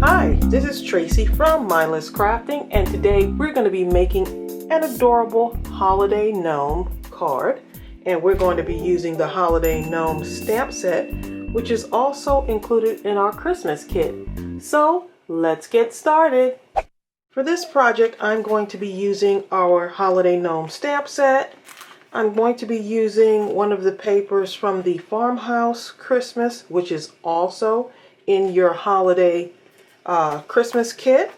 Hi, this is Tracey from Mindless Crafting, and today we're going to be making an adorable holiday gnome card, and we're going to be using the holiday gnome stamp set, which is also included in our Christmas kit. So let's get started. For this project, I'm going to be using our holiday gnome stamp set. I'm going to be using one of the papers from the Farmhouse Christmas, which is also in your holiday Christmas kit.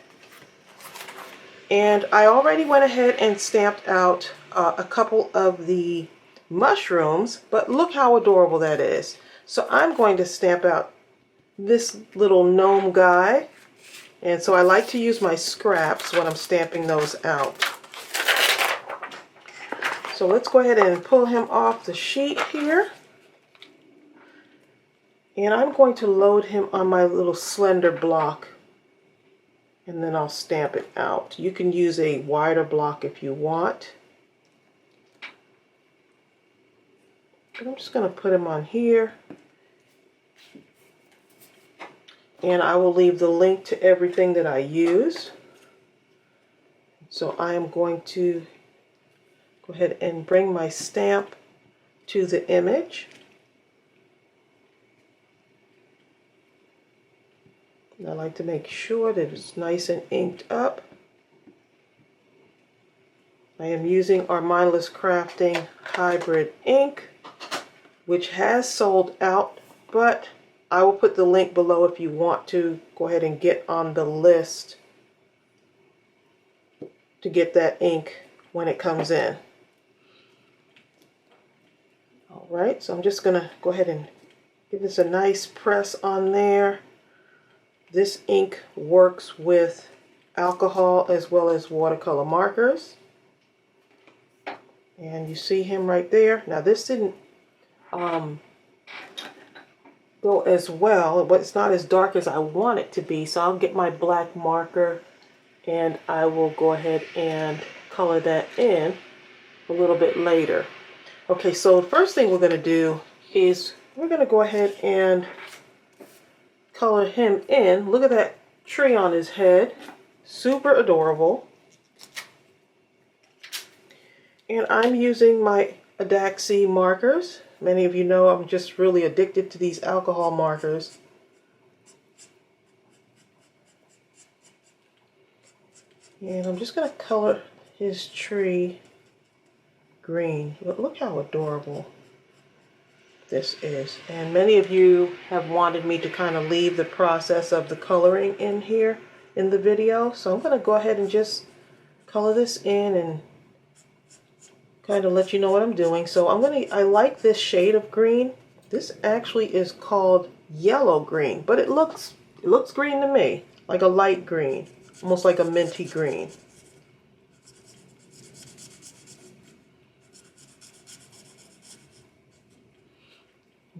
And I already went ahead and stamped out a couple of the mushrooms, but look how adorable that is. So I'm going to stamp out this little gnome guy, and so I like to use my scraps when I'm stamping those out. So let's go ahead and pull him off the sheet here. And I'm going to load him on my little slender block, and then I'll stamp it out. You can use a wider block if you want. But I'm just going to put him on here. And I will leave the link to everything that I use. So I am going to go ahead and bring my stamp to the image. And I like to make sure that it's nice and inked up. I am using our Mindless Crafting hybrid ink, which has sold out, but I will put the link below if you want to go ahead and get on the list to get that ink when it comes in. Alright, so I'm just going to go ahead and give this a nice press on there. This ink works with alcohol as well as watercolor markers. And you see him right there. Now this didn't go as well, but it's not as dark as I want it to be. So I'll get my black marker and I will go ahead and color that in a little bit later. Okay, so the first thing we're going to do is we're going to go ahead and color him in. Look at that tree on his head. Super adorable. And I'm using my ADAXI markers. Many of you know I'm just really addicted to these alcohol markers. And I'm just going to color his tree green. But look how adorable this is. And many of you have wanted me to kind of leave the process of the coloring in here in the video. So I'm going to go ahead and just color this in and kind of let you know what I'm doing. So I like this shade of green. This actually is called yellow green, but it looks green to me, like a light green, almost like a minty green.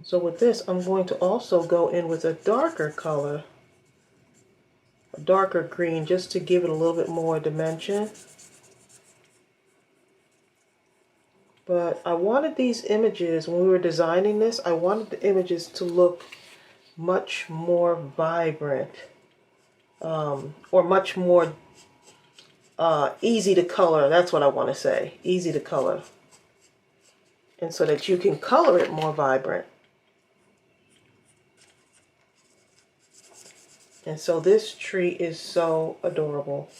So with this, I'm going to also go in with a darker color, a darker green, just to give it a little bit more dimension. But I wanted these images, when we were designing this, I wanted the images to look much more vibrant, or much more easy to color. That's what I want to say, easy to color. And so that you can color it more vibrant. And so this tree is so adorable.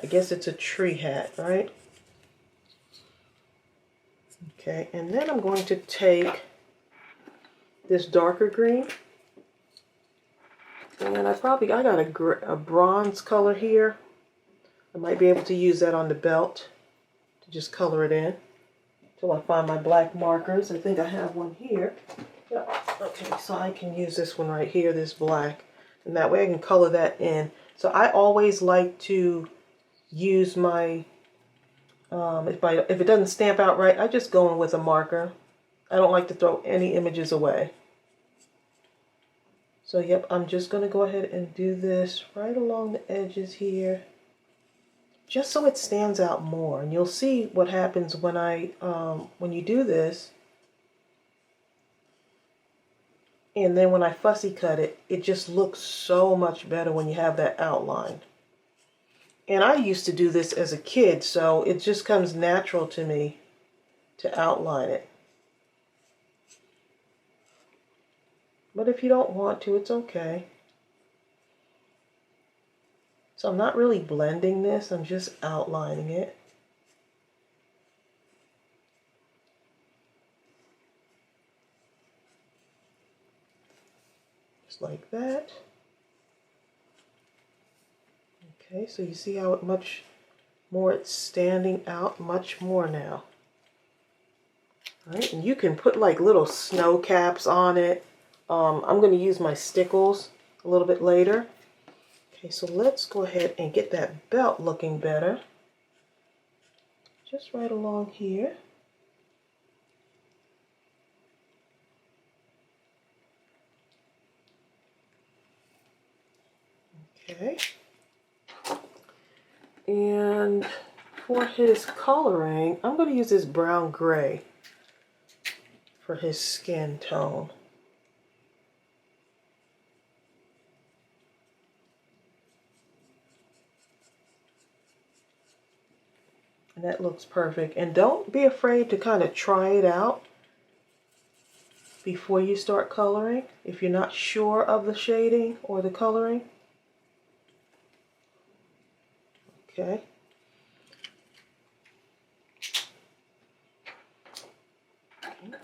I guess it's a tree hat, right? Okay, and then I'm going to take this darker green. And then I got a bronze color here. I might be able to use that on the belt to just color it in until I find my black markers. I think I have one here. Yeah. Okay, so I can use this one right here, this black, and that way I can color that in. So I always like to use my, if it doesn't stamp out right, I just go in with a marker. I don't like to throw any images away. So yep, I'm just going to go ahead and do this right along the edges here, just so it stands out more. And you'll see what happens when when you do this. And then when I fussy cut it, it just looks so much better when you have that outline. And I used to do this as a kid, so it just comes natural to me to outline it. But if you don't want to, it's okay. So I'm not really blending this, I'm just outlining it. Just like that. Okay, so you see how much more it's standing out much more now. All right, and you can put like little snow caps on it. I'm going to use my stickles a little bit later. Okay, so let's go ahead and get that belt looking better. Just right along here. Okay. And for his coloring, I'm going to use this brown gray for his skin tone. And that looks perfect. And don't be afraid to kind of try it out before you start coloring if you're not sure of the shading or the coloring. Okay.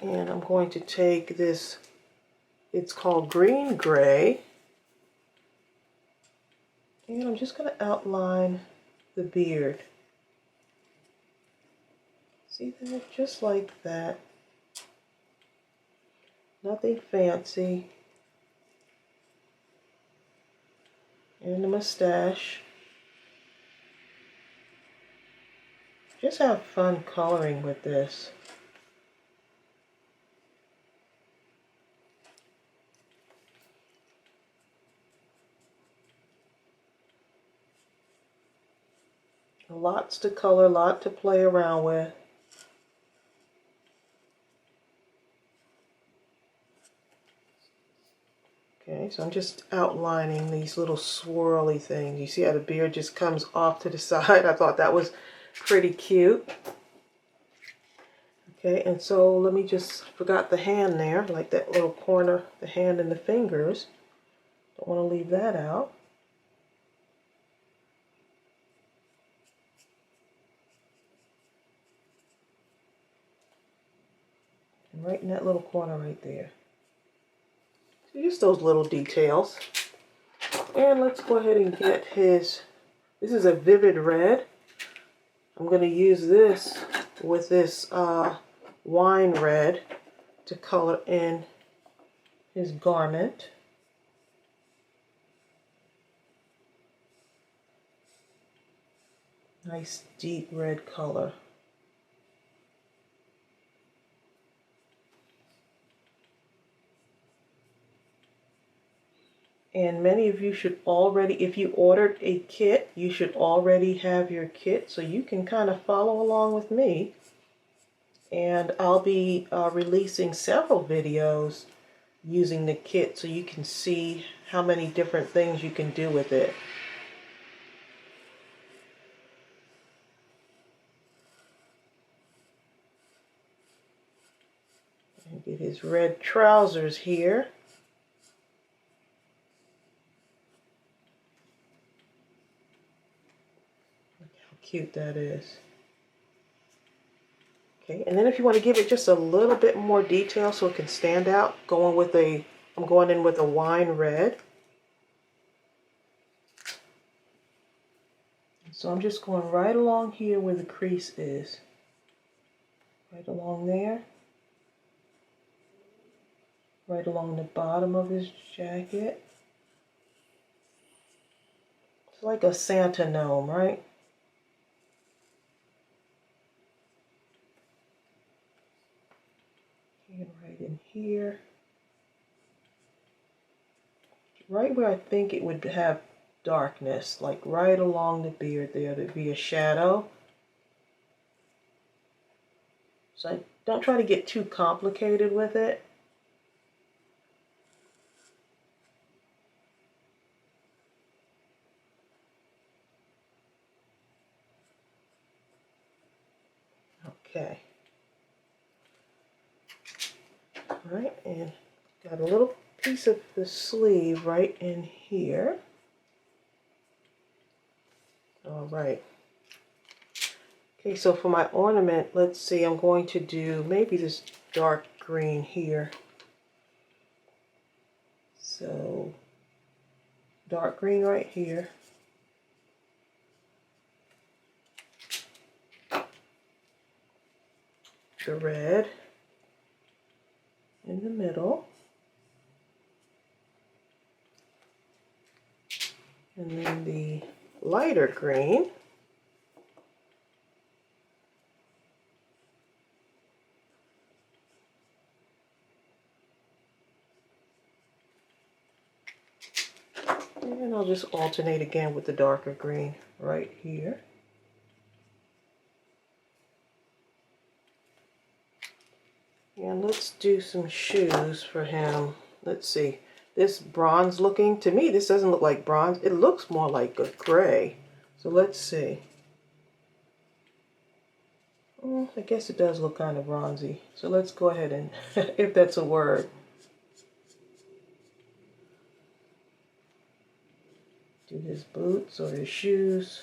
And I'm going to take this, it's called green gray, and I'm just going to outline the beard. See that? Just like that. Nothing fancy. And the mustache. Just have fun coloring with this. Lots to color, lot to play around with. Okay, so I'm just outlining these little swirly things. You see how the beard just comes off to the side? I thought that was pretty cute. Okay, and so let me just, forgot the hand there, like that little corner, the hand and the fingers. Don't want to leave that out. And right in that little corner right there. So just those little details. And let's go ahead and get his, this is a vivid red. I'm going to use this with this wine red to color in his garment. Nice deep red color. And many of you should already, if you ordered a kit, you should already have your kit, so you can kind of follow along with me. And I'll be releasing several videos using the kit so you can see how many different things you can do with it. And get his red trousers here. Cute that is. Okay, and then if you want to give it just a little bit more detail so it can stand out, I'm going in with a wine red. So I'm just going right along here where the crease is. Right along there. Right along the bottom of his jacket. It's like a Santa gnome, right? And right in here. Right where I think it would have darkness, like right along the beard there, there'd be a shadow. So don't try to get too complicated with it. Okay. All right, and got a little piece of the sleeve right in here. All right. Okay, so for my ornament, let's see, I'm going to do maybe this dark green here. So, dark green right here. The red in the middle. And then the lighter green. And I'll just alternate again with the darker green right here. And let's do some shoes for him. Let's see. This bronze looking, to me this doesn't look like bronze. It looks more like a gray. So let's see. I guess it does look kind of bronzy. So let's go ahead and, if that's a word. Do his boots or his shoes.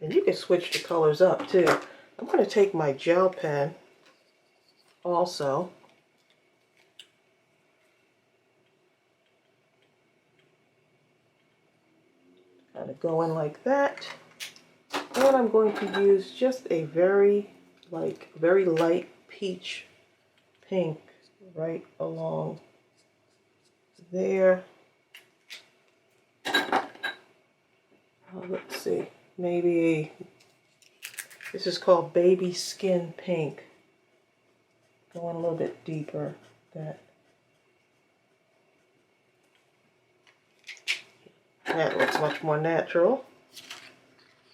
And you can switch the colors up too. I'm going to take my gel pen also. Kind of go in like that. And I'm going to use just a very light peach pink right along there. Let's see, maybe this is called baby skin pink. Going a little bit deeper. That looks much more natural.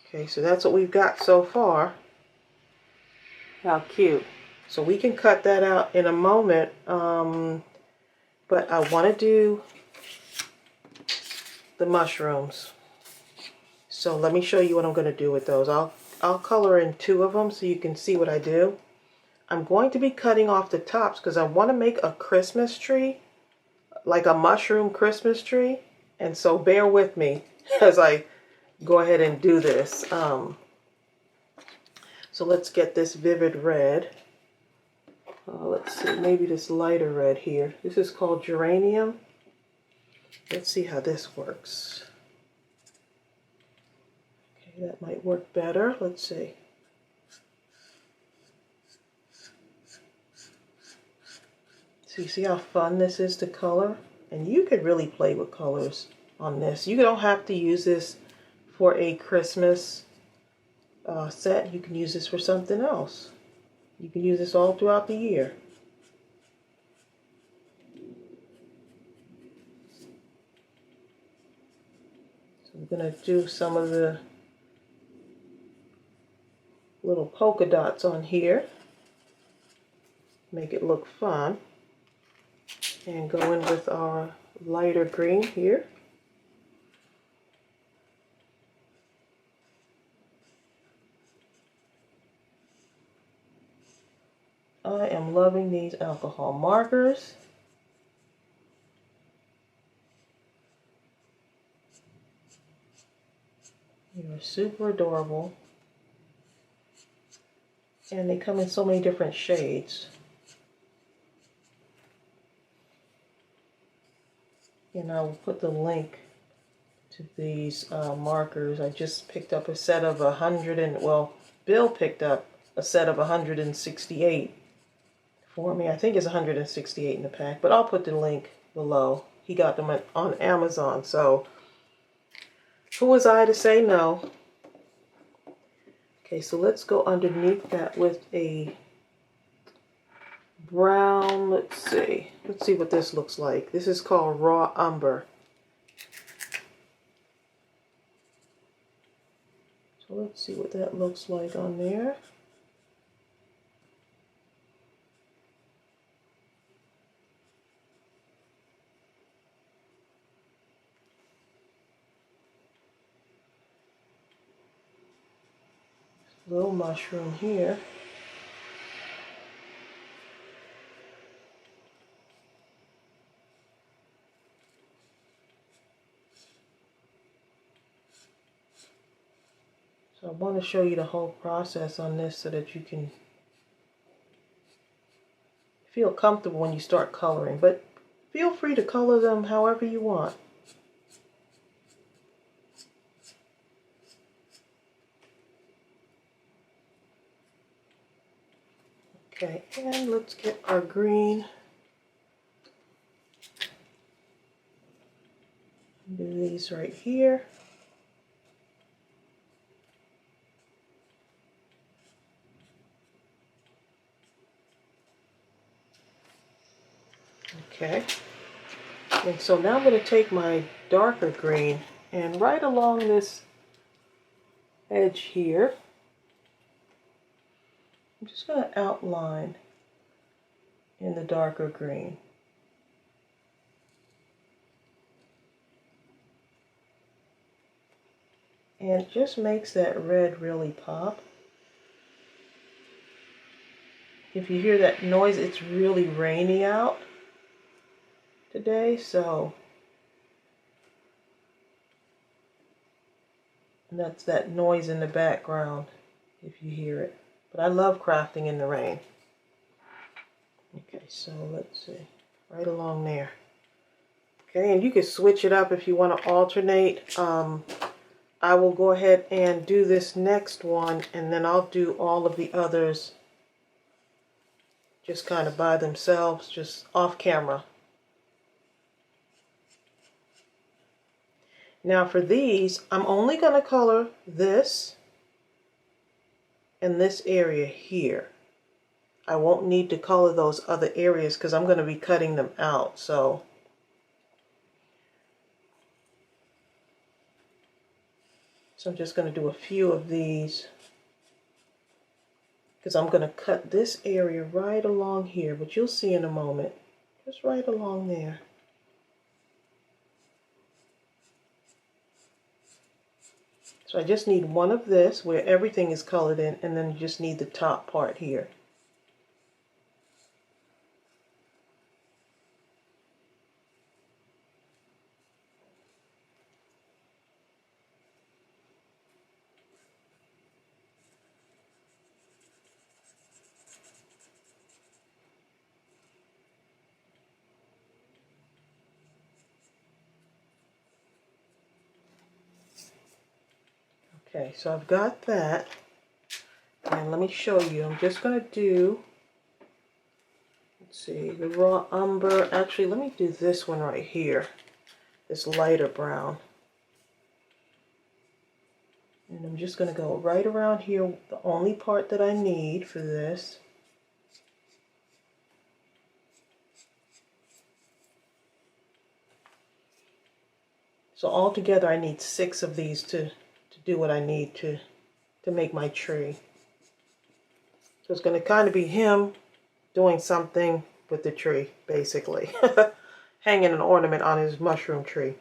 Okay, so that's what we've got so far. How cute. So we can cut that out in a moment, but I want to do the mushrooms. So let me show you what I'm going to do with those. I'll color in 2 of them so you can see what I do. I'm going to be cutting off the tops because I want to make a Christmas tree, like a mushroom Christmas tree. And so bear with me as I go ahead and do this. So let's get this vivid red. Let's see, maybe this lighter red here. This is called geranium. Let's see how this works. Okay, that might work better. Let's see. So you see how fun this is to color? And you could really play with colors on this. You don't have to use this for a Christmas set. You can use this for something else. You can use this all throughout the year. So I'm going to do some of the little polka dots on here. Make it look fun. And go in with our lighter green here. I am loving these alcohol markers. They're super adorable. And they come in so many different shades. And I will put the link to these markers. I just picked up a set of 100 and, well, Bill picked up a set of 168 for me. I think it's 168 in the pack, but I'll put the link below. He got them on Amazon, so who was I to say no? Okay, so let's go underneath that with a brown. Let's see what this looks like. This is called raw umber. So let's see what that looks like on there. little mushroom here. So I want to show you the whole process on this so that you can feel comfortable when you start coloring, but feel free to color them however you want. Okay, and let's get our green. Do these right here. Okay, and so now I'm going to take my darker green and right along this edge here, I'm just going to outline in the darker green. And it just makes that red really pop. If you hear that noise, it's really rainy out today, so and that's that noise in the background if you hear it. But I love crafting in the rain. Okay, so let's see, right along there. Okay, and you can switch it up if you want to alternate. I will go ahead and do this next one, and then I'll do all of the others just kind of by themselves, just off camera. Now for these, I'm only going to color this and this area here. I won't need to color those other areas because I'm going to be cutting them out. So I'm just going to do a few of these because I'm going to cut this area right along here, but you'll see in a moment, just right along there. So I just need one of this where everything is colored in, and then you just need the top part here. Okay, so I've got that, and let me show you. I'm just going to do, let's see, the raw umber. Actually, let me do this one right here, this lighter brown. And I'm just going to go right around here, the only part that I need for this. So altogether I need 6 of these to do what I need to make my tree. So it's going to kind of be him doing something with the tree, basically. Hanging an ornament on his mushroom tree.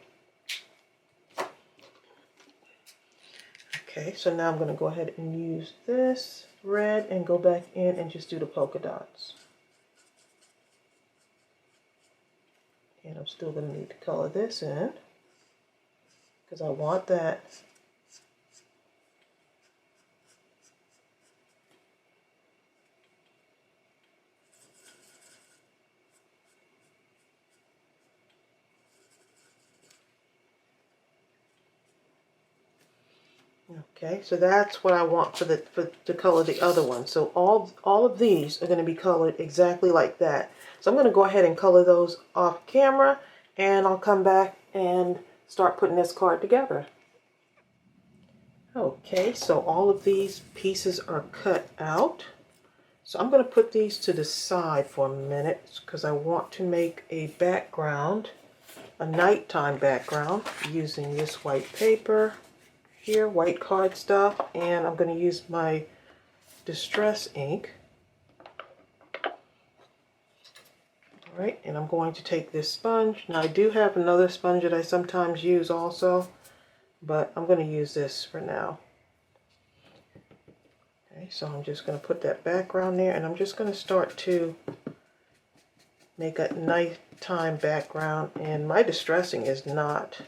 Okay, so now I'm going to go ahead and use this red and go back in and just do the polka dots. And I'm still going to need to color this in because I want that. Okay, so that's what I want to color the other one. So all of these are going to be colored exactly like that. So I'm going to go ahead and color those off camera, and I'll come back and start putting this card together. Okay, so all of these pieces are cut out. So I'm going to put these to the side for a minute because I want to make a background, a nighttime background, using this white paper here, white cardstock, and I'm going to use my distress ink. Alright, and I'm going to take this sponge. Now I do have another sponge that I sometimes use also, but I'm going to use this for now. So I'm just going to put that background there, and I'm just going to start to make a nighttime background. And my distressing is not,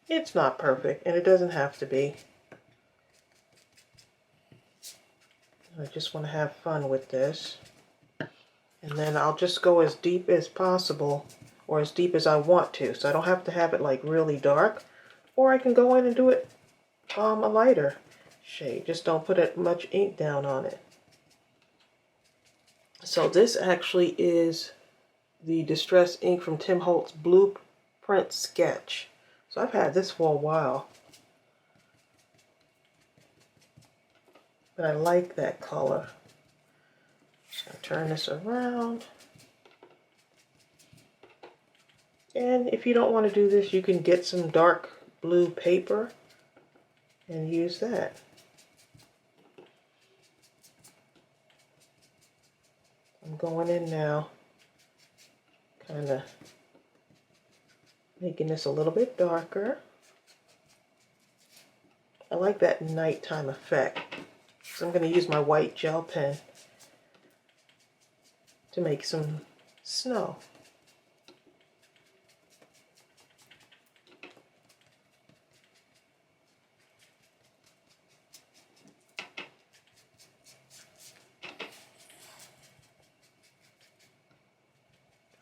it's not perfect, and it doesn't have to be. I just want to have fun with this. And then I'll just go as deep as possible, or as deep as I want to. So I don't have to have it like really dark, or I can go in and do it a lighter shade. Just don't put much ink down on it. So this actually is the Distress ink from Tim Holtz Blueprint Sketch. So I've had this for a while. But I like that color. Just gonna turn this around. And if you don't want to do this, you can get some dark blue paper and use that. I'm going in now, kind of making this a little bit darker. I like that nighttime effect. So I'm going to use my white gel pen to make some snow.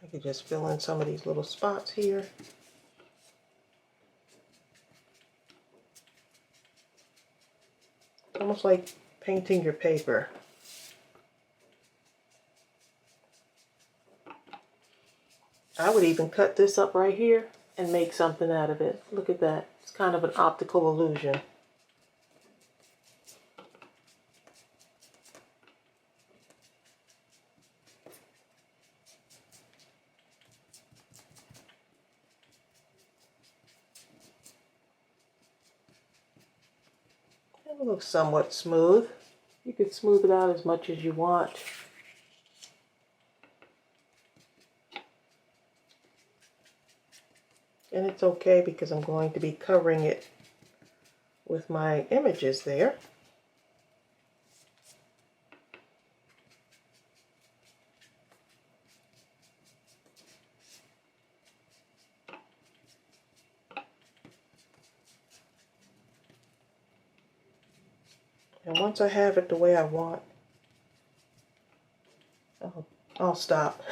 I could just fill in some of these little spots here. Almost like painting your paper. I would even cut this up right here and make something out of it. Look at that. It's kind of an optical illusion. It looks somewhat smooth. You could smooth it out as much as you want. And it's okay because I'm going to be covering it with my images there. And once I have it the way I want, I'll stop.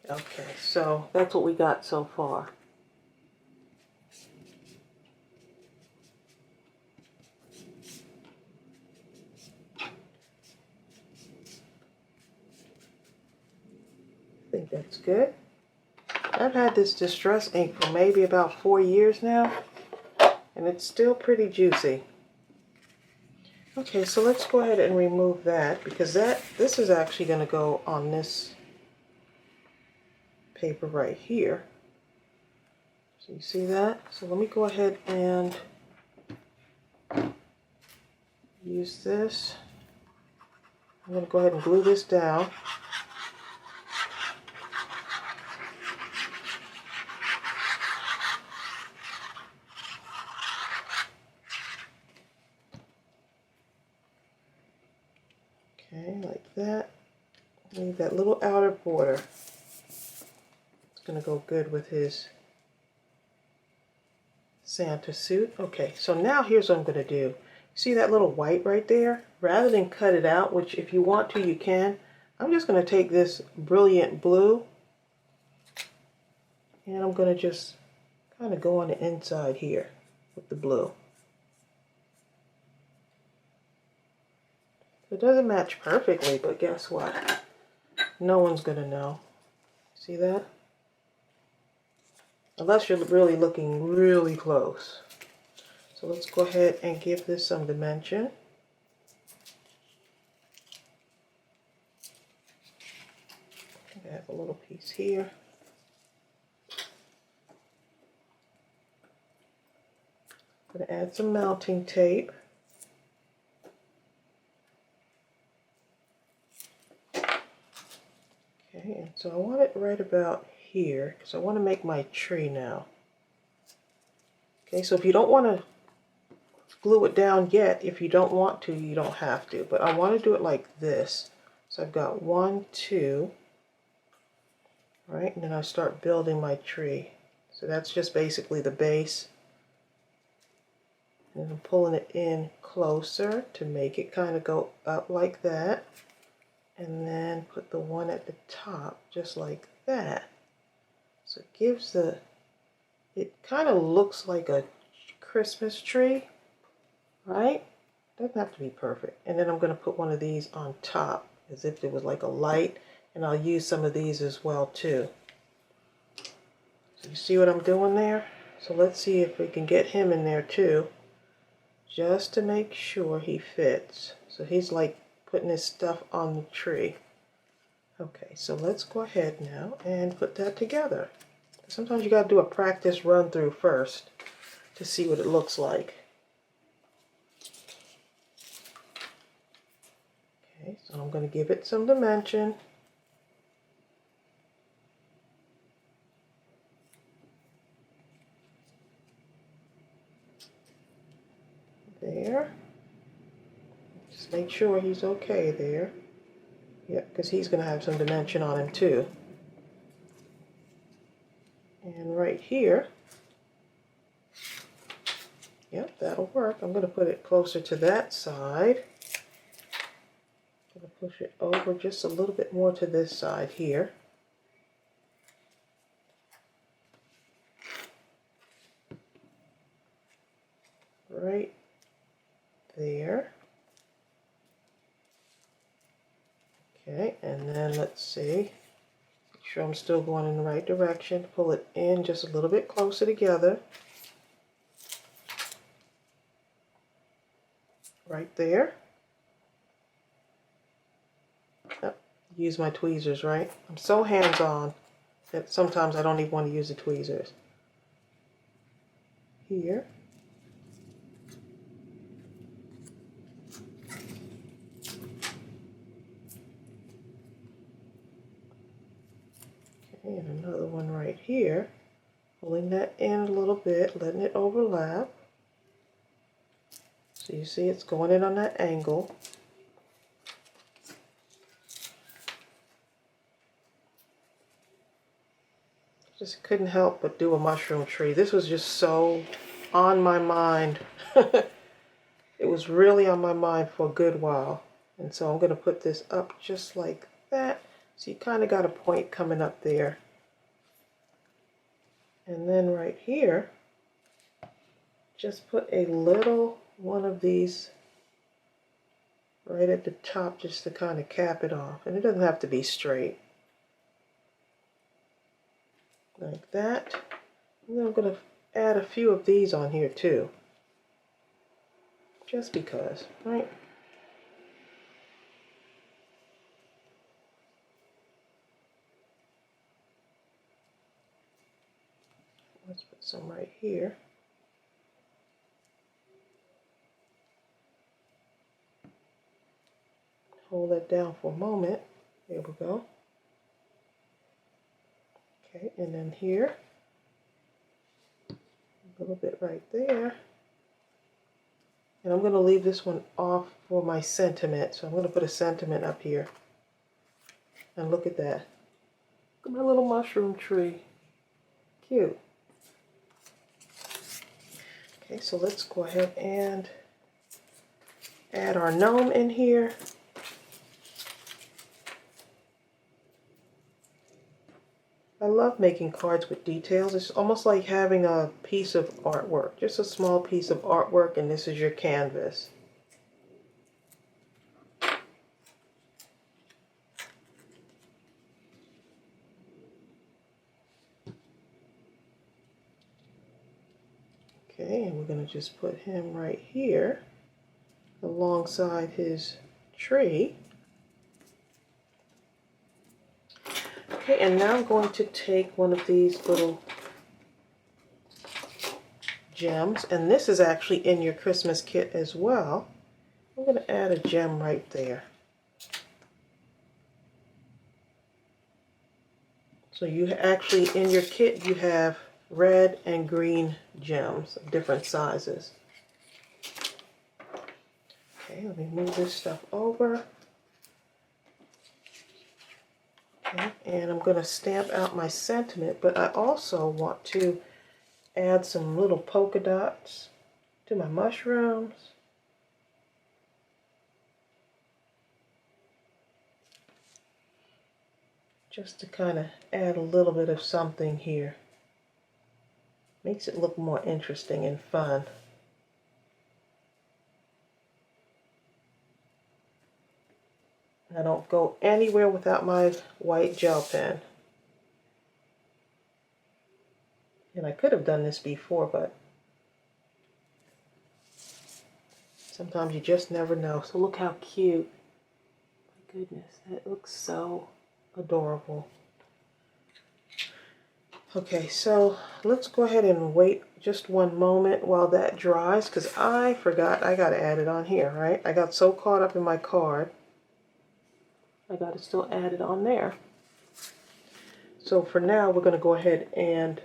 Okay, so that's what we got so far. I think that's good. I've had this Distress ink for maybe about 4 years now, and it's still pretty juicy. Okay, so let's go ahead and remove that, because this is actually going to go on this paper right here. So you see that? So let me go ahead and use this. I'm going to go ahead and glue this down. Okay, like that. Leave that little outer border. It's going to go good with his Santa suit. Okay, so now here's what I'm going to do. See that little white right there? Rather than cut it out, which if you want to, you can, I'm just going to take this brilliant blue and I'm going to just kind of go on the inside here with the blue. It doesn't match perfectly, but guess what? No one's going to know. See that? Unless you're really looking really close. So let's go ahead and give this some dimension. I have a little piece here. I'm going to add some mounting tape. So I want it right about here because I want to make my tree now. Okay, so if you don't want to glue it down yet, if you don't want to, you don't have to. But I want to do it like this. So I've got 1, 2, right? And then I start building my tree. So that's just basically the base. And I'm pulling it in closer to make it kind of go up like that. And then put the one at the top just like that. So it gives it kind of looks like a Christmas tree, right? Doesn't have to be perfect. And then I'm going to put one of these on top as if it was like a light. And I'll use some of these as well too. So you see what I'm doing there? So let's see if we can get him in there too, just to make sure he fits. So he's like putting his stuff on the tree. Okay, so let's go ahead now and put that together. Sometimes you got to do a practice run through first to see what it looks like. Okay, so I'm going to give it some dimension. There. Just make sure he's okay there. Yep, because he's going to have some dimension on him too. And right here, yep, that'll work. I'm going to put it closer to that side. I'm going to push it over just a little bit more to this side here. Right there. Okay, and then let's see. Make sure I'm still going in the right direction. Pull it in just a little bit closer together. Right there. Oh, use my tweezers, right? I'm so hands-on that sometimes I don't even want to use the tweezers. Here. Okay, and another one right here. Pulling that in a little bit, letting it overlap. So you see it's going in on that angle. Just couldn't help but do a mushroom tree. This was just so on my mind. It was really on my mind for a good while. And so I'm going to put this up just like that. So you kind of got a point coming up there. And then right here, just put a little one of these right at the top just to kind of cap it off. And it doesn't have to be straight. Like that. And then I'm going to add a few of these on here too. Just because, right? Let's put some right here. Hold that down for a moment. There we go. Okay, and then here, a little bit right there. And I'm going to leave this one off for my sentiment. So I'm going to put a sentiment up here. And look at that. Look at my little mushroom tree. Cute. Okay, so let's go ahead and add our gnome in here. I love making cards with details. It's almost like having a piece of artwork, just a small piece of artwork, and this is your canvas. Okay, and we're going to just put him right here alongside his tree. Okay, and now I'm going to take one of these little gems, and this is actually in your Christmas kit as well. I'm going to add a gem right there. So you actually, in your kit, you have red and green gems of different sizes. Okay, let me move this stuff over. Okay, and I'm going to stamp out my sentiment, but I also want to add some little polka dots to my mushrooms. Just to kind of add a little bit of something here. Makes it look more interesting and fun. I don't go anywhere without my white gel pen. And I could have done this before, but sometimes you just never know. So look how cute. My goodness, that looks so adorable. Okay, so let's go ahead and wait just one moment while that dries, because I forgot I got to add it on here, right? I got so caught up in my card, I got to still add it on there. So for now, we're going to go ahead and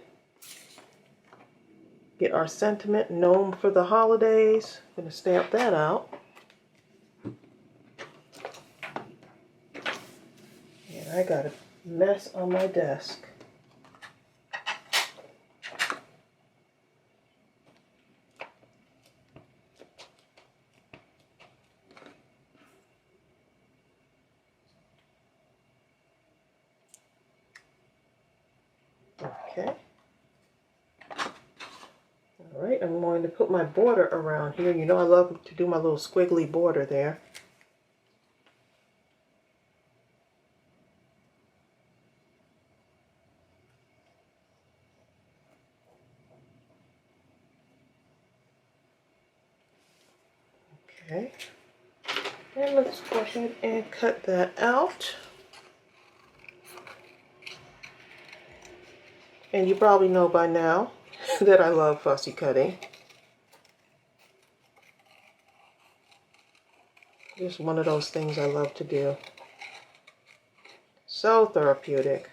get our sentiment gnome for the holidays. I'm going to stamp that out. And I got a mess on my desk. Okay. All right, I'm going to put my border around here. You know I love to do my little squiggly border there. Okay. And let's go ahead and cut that out. And you probably know by now that I love fussy cutting. Just one of those things I love to do. So therapeutic.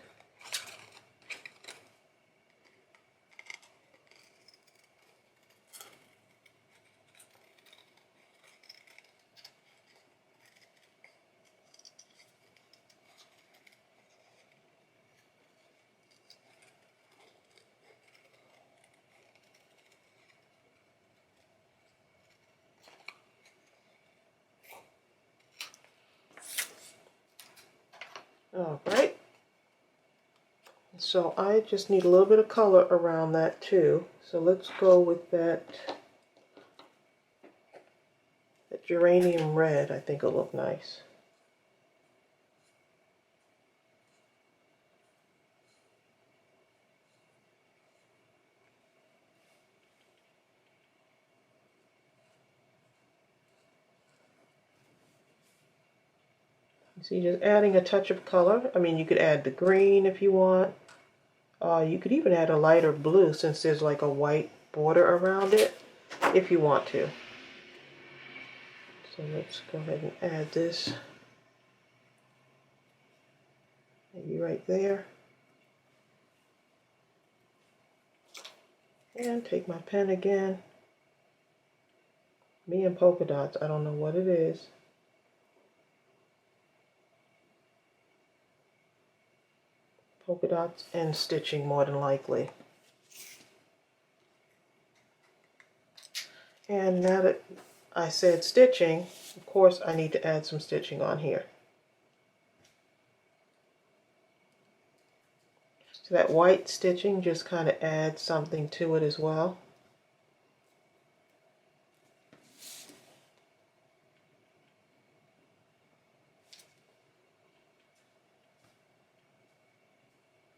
All right. So I just need a little bit of color around that too. So let's go with that geranium red. I think it'll look nice. See, just adding a touch of color. I mean, you could add the green if you want. You could even add a lighter blue since there's like a white border around it, if you want to. So let's go ahead and add this. Maybe right there. And take my pen again. Me and polka dots, I don't know what it is. Polka dots and stitching more than likely. And now that I said stitching, of course I need to add some stitching on here. So that white stitching just kind of adds something to it as well.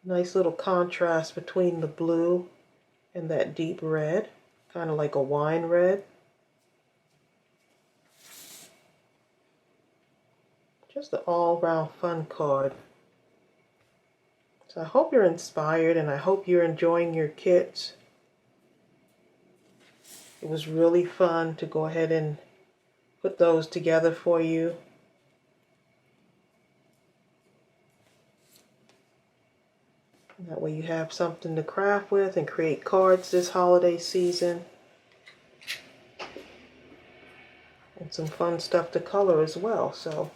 Nice little contrast between the blue and that deep red, kind of like a wine red. Just an all-round fun card. So I hope you're inspired and I hope you're enjoying your kits. It was really fun to go ahead and put those together for you. have something to craft with and create cards this holiday season. And some fun stuff to color as well. So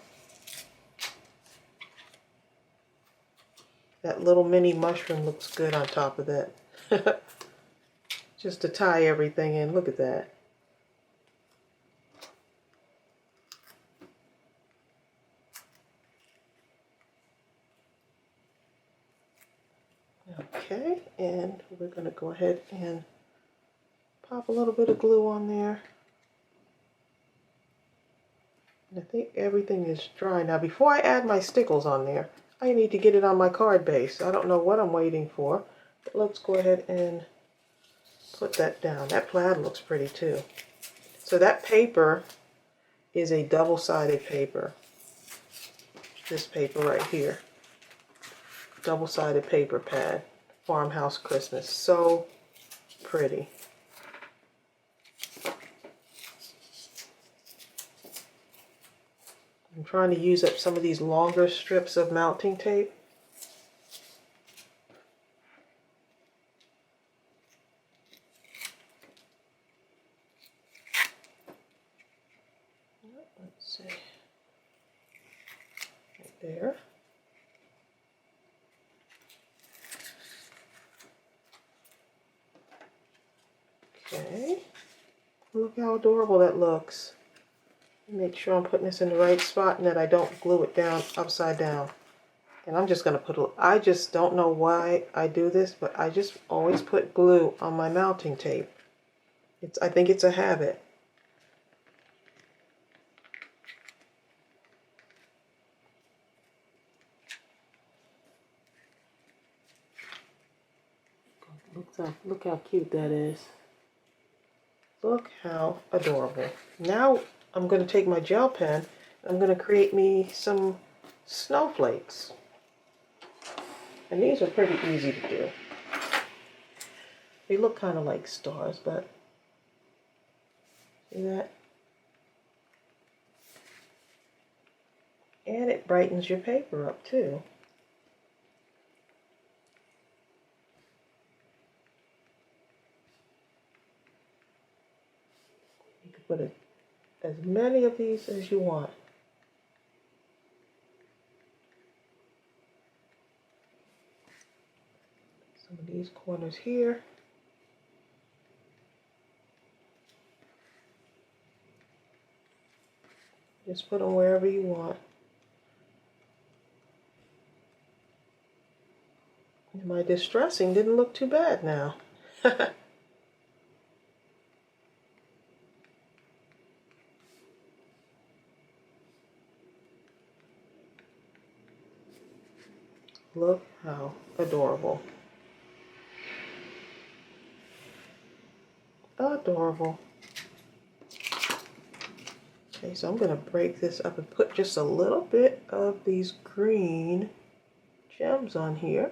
that little mini mushroom looks good on top of that. Just to tie everything in. Look at that. Okay, and we're going to go ahead and pop a little bit of glue on there. And I think everything is dry. Now before I add my stickles on there, I need to get it on my card base. I don't know what I'm waiting for, but let's go ahead and put that down. That plaid looks pretty too. So that paper is a double-sided paper. This paper right here. Double-sided paper pad. Farmhouse Christmas. So pretty. I'm trying to use up some of these longer strips of mounting tape. Let's see. Right there. Okay. Look how adorable that looks. Make sure I'm putting this in the right spot and that I don't glue it down upside down. And I'm just going to put, I just don't know why I do this, but I just always put glue on my mounting tape. I think it's a habit. Look how cute that is. Look how adorable. Now I'm going to take my gel pen. I'm going to create me some snowflakes. And these are pretty easy to do. They look kind of like stars, but see that? And it brightens your paper up too. You can put as many of these as you want. Some of these corners here. Just put them wherever you want. My distressing didn't look too bad now. Look how adorable. Adorable. Okay, so I'm going to break this up and put just a little bit of these green gems on here.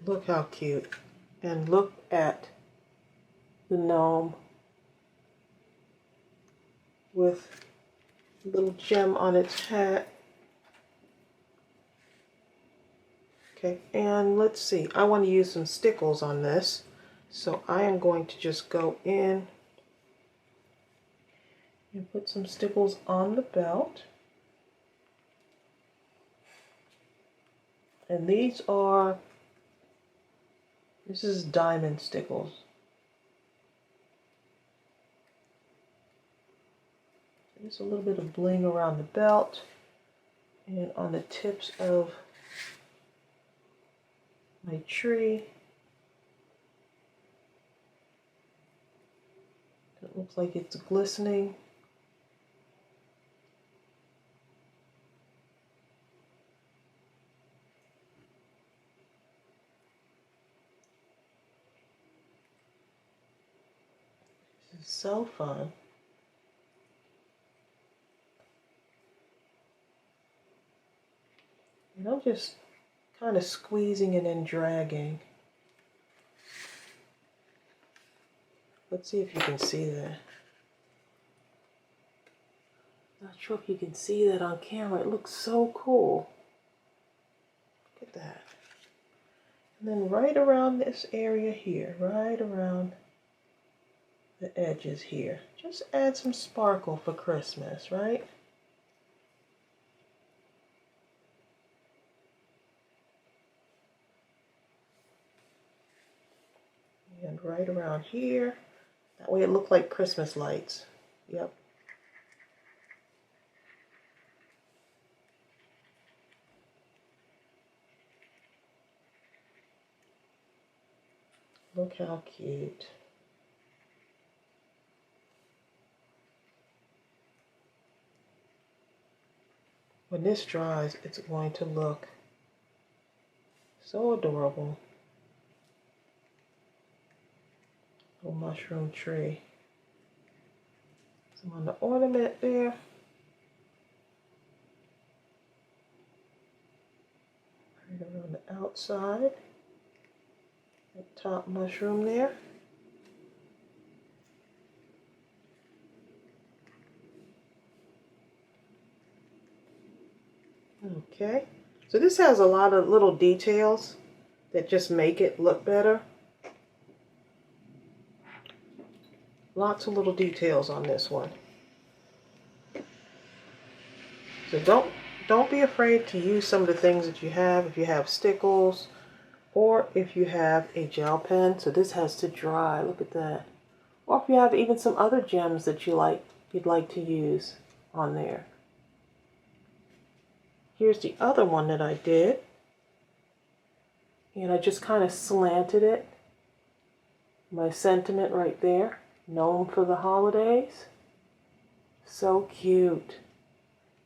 Look how cute. And look at the gnome with a little gem on its hat. Okay, and let's see. I want to use some stickles on this. So I am going to just go in and put some stickles on the belt. And this is diamond stickles. Just a little bit of bling around the belt and on the tips of my tree. It looks like it's glistening. This is so fun. And I'm just kind of squeezing and then dragging. Let's see if you can see that. Not sure if you can see that on camera. It looks so cool. Look at that. And then right around this area here, right around the edges here, just add some sparkle for Christmas, right? And right around here, that way it looked like Christmas lights. Yep. Look how cute. When this dries, it's going to look so adorable. Little mushroom tree. Some on the ornament there. Right around the outside. That top mushroom there. Okay, so this has a lot of little details that just make it look better. Lots of little details on this one. So don't be afraid to use some of the things that you have, if you have stickles or if you have a gel pen. So this has to dry, look at that. Or if you have even some other gems that you'd like to use on there. Here's the other one that I did. And I just kind of slanted it. My sentiment right there. Gnome for the holidays. So cute.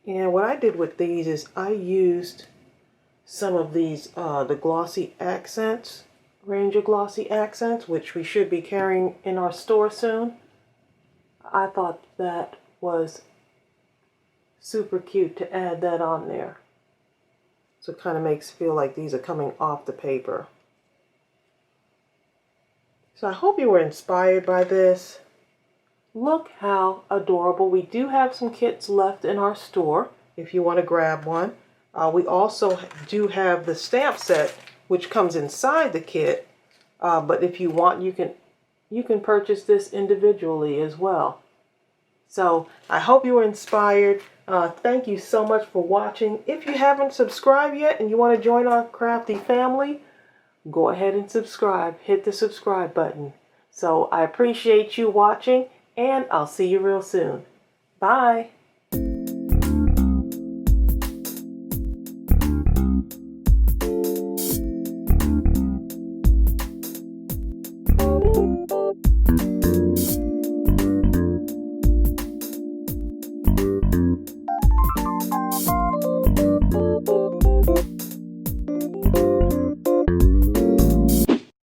And what I did with these is I used some of these, the glossy accents, range of glossy accents, which we should be carrying in our store soon. I thought that was super cute to add that on there. So it kind of makes it feel like these are coming off the paper. So I hope you were inspired by this. Look how adorable. We do have some kits left in our store if you want to grab one. We also do have the stamp set, which comes inside the kit. But if you want, you can purchase this individually as well. So I hope you were inspired. Thank you so much for watching. If you haven't subscribed yet and you want to join our crafty family, go ahead and subscribe. Hit the subscribe button. So I appreciate you watching, and I'll see you real soon. Bye.